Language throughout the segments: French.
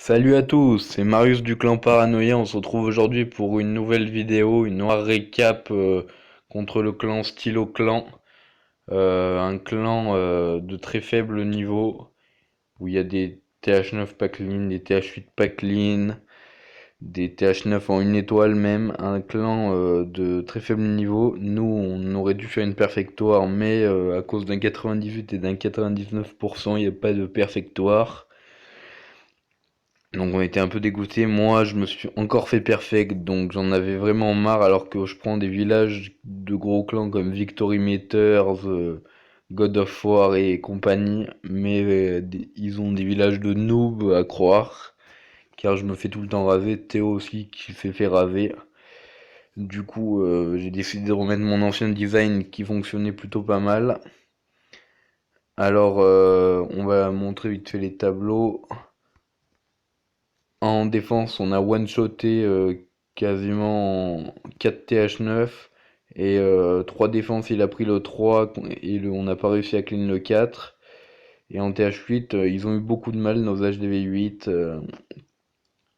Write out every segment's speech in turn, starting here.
Salut à tous, c'est Marius du clan Paranoïa. On se retrouve aujourd'hui pour une nouvelle vidéo, une noire récap contre le clan Stylo Clan. Un clan de très faible niveau où il y a des TH9 pas clean, des TH8 pas clean, des TH9 en une étoile même. Un clan de très faible niveau. Nous, on aurait dû faire une perfectoire, mais à cause d'un 98 et d'un 99%, il n'y a pas de perfectoire. Donc on était un peu dégoûtés. Moi, je me suis encore fait perfect, donc j'en avais vraiment marre. Alors que je prends des villages de gros clans comme Victory Meters, God of War et compagnie, mais ils ont des villages de noobs à croire, car je me fais tout le temps raser. Théo aussi qui s'est fait raser. Du coup, j'ai décidé de remettre mon ancien design qui fonctionnait plutôt pas mal. Alors, on va montrer vite fait les tableaux. En défense, on a one-shoté quasiment 4 TH9 et 3 défenses, il a pris le 3 et on n'a pas réussi à clean le 4. Et en TH8, ils ont eu beaucoup de mal, nos HDV8,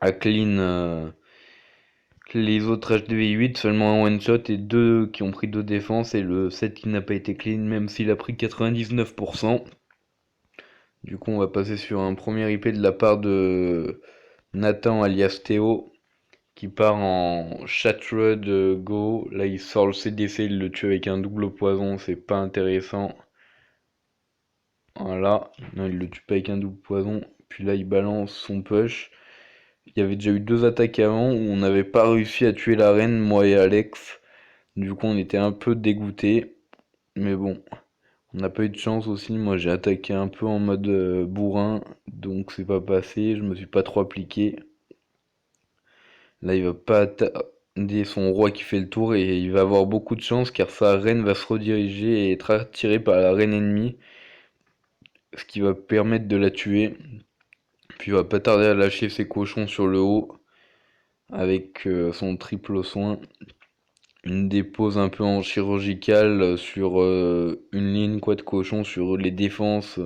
à clean les autres HDV8, seulement un one-shot et deux qui ont pris deux défenses et le 7 qui n'a pas été clean, même s'il a pris 99%. Du coup, on va passer sur un premier IP de la part de Nathan alias Théo, qui part en Shattered Go. Là, il sort le CDC, il le tue avec un double poison, c'est pas intéressant. Voilà, non, il le tue pas avec un double poison. Puis là, il balance son push. Il y avait déjà eu deux attaques avant où on n'avait pas réussi à tuer la reine, moi et Alex. Du coup, on était un peu dégoûtés. Mais bon, on n'a pas eu de chance aussi. Moi, j'ai attaqué un peu en mode bourrin, donc c'est pas passé. Je me suis pas trop appliqué. Là, il va pas attarder son roi qui fait le tour et il va avoir beaucoup de chance car sa reine va se rediriger et être attirée par la reine ennemie, ce qui va permettre de la tuer. Puis il va pas tarder à lâcher ses cochons sur le haut avec son triple soin. Une dépose un peu en chirurgicale sur une ligne quoi de cochon sur les défenses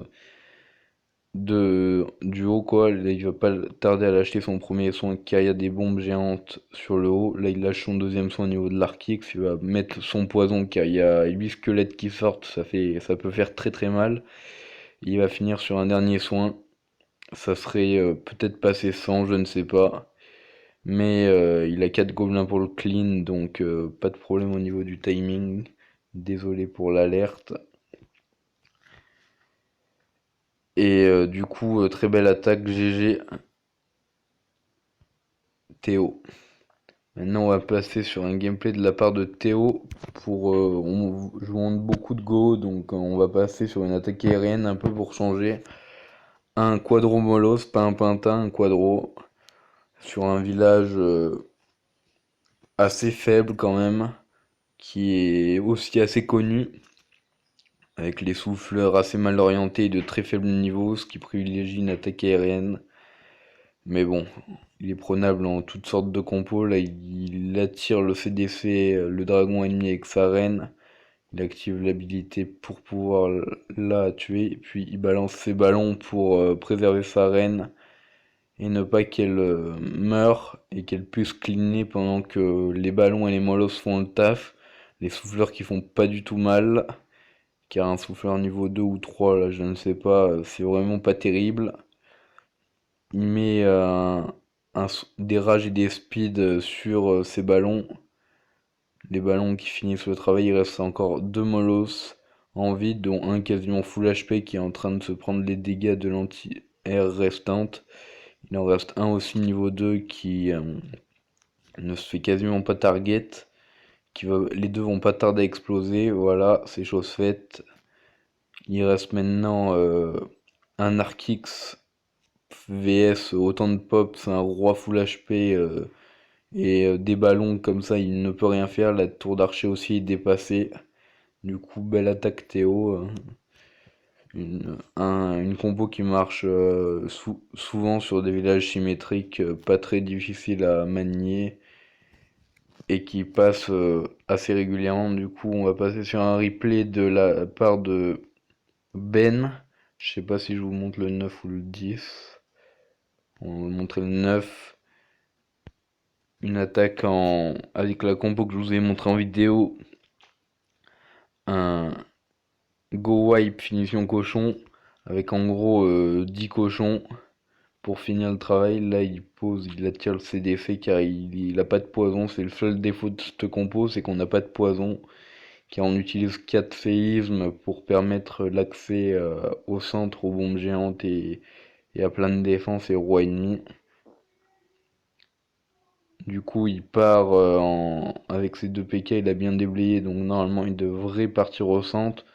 du haut quoi. Là, il va pas tarder à lâcher son premier soin car il y a des bombes géantes sur le haut. Là il lâche son deuxième soin au niveau de l'arc-X, il va mettre son poison car il y a 8 squelettes qui sortent, ça peut faire très très mal. Il va finir sur un dernier soin. Ça serait peut-être passé 100, je ne sais pas. Mais il a 4 gobelins pour le clean, donc pas de problème au niveau du timing. Désolé pour l'alerte. Et du coup, très belle attaque, GG, Théo. Maintenant, on va passer sur un gameplay de la part de Théo pour on jouant beaucoup de Go, donc on va passer sur une attaque aérienne un peu pour changer. Un quadro molos, pas un pintin, un quadro sur un village assez faible quand même, qui est aussi assez connu, avec les souffleurs assez mal orientés et de très faible niveau, ce qui privilégie une attaque aérienne. Mais bon, il est prenable en toutes sortes de compos. Là, il attire le CDC, le dragon ennemi avec sa reine. Il active l'habilité pour pouvoir la tuer. Puis il balance ses ballons pour préserver sa reine et ne pas qu'elle meure et qu'elle puisse cleaner pendant que les ballons et les molosses font le taf. Les souffleurs qui font pas du tout mal. Car un souffleur niveau 2 ou 3, là je ne sais pas, c'est vraiment pas terrible. Il met des rages et des speeds sur ses ballons. Les ballons qui finissent le travail, il reste encore deux molosses en vide, dont un quasiment full HP qui est en train de se prendre les dégâts de l'anti-air restante. Il en reste un aussi niveau 2 qui ne se fait quasiment pas target. Les deux vont pas tarder à exploser. Voilà, c'est chose faite. Il reste maintenant un Arc-X VS autant de pop, c'est un roi full HP et des ballons comme ça, il ne peut rien faire. La tour d'archer aussi est dépassée. Du coup, belle attaque Théo. Une compo qui marche souvent sur des villages symétriques, pas très difficiles à manier et qui passe assez régulièrement. Du coup, on va passer sur un replay de la part de Ben. Je sais pas si je vous montre le 9 ou le 10. On va montrer le 9. Une attaque avec la compo que je vous ai montré en vidéo. Un go wipe finition cochon. Avec en gros 10 cochons. Pour finir le travail, là il attire ses défaits car il a pas de poison. C'est le seul défaut de cette compo, c'est qu'on n'a pas de poison. Car on utilise 4 séismes pour permettre l'accès au centre, aux bombes géantes et à plein de défense et roi ennemi. Du coup, il part avec ses 2 PK, il a bien déblayé, donc normalement il devrait partir au centre.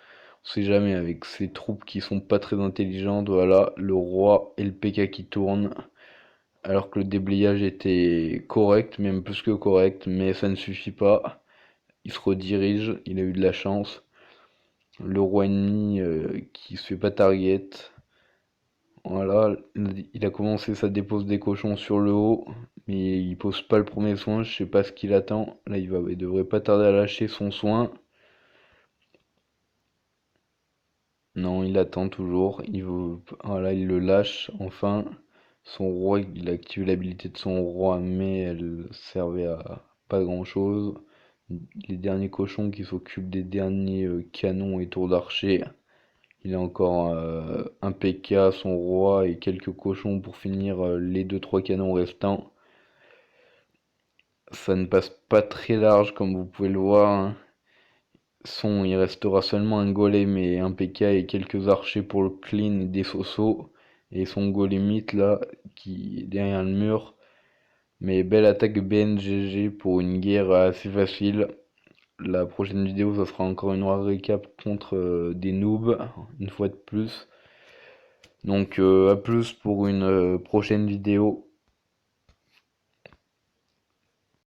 On sait jamais, avec ses troupes qui sont pas très intelligentes, voilà, le roi et le PK qui tournent. Alors que le déblayage était correct, même plus que correct, mais ça ne suffit pas. Il se redirige, il a eu de la chance. Le roi ennemi qui se fait pas target. Voilà, il a commencé sa dépose des cochons sur le haut, mais il pose pas le premier soin, je sais pas ce qu'il attend. Là, il devrait pas tarder à lâcher son soin. Non, il attend toujours. Voilà, il le lâche enfin. Son roi, il a activé l'habilité de son roi, mais elle servait à pas grand chose. Les derniers cochons qui s'occupent des derniers canons et tours d'archer. Il a encore un PK, son roi et quelques cochons pour finir les deux trois canons restants. Ça ne passe pas très large comme vous pouvez le voir, hein. Il restera seulement un golem et un PK et quelques archers pour le clean et des sosos. Et son golemite là qui est derrière le mur. Mais belle attaque BNGG pour une guerre assez facile. La prochaine vidéo ça sera encore une récap contre des noobs, une fois de plus. Donc à plus pour une prochaine vidéo.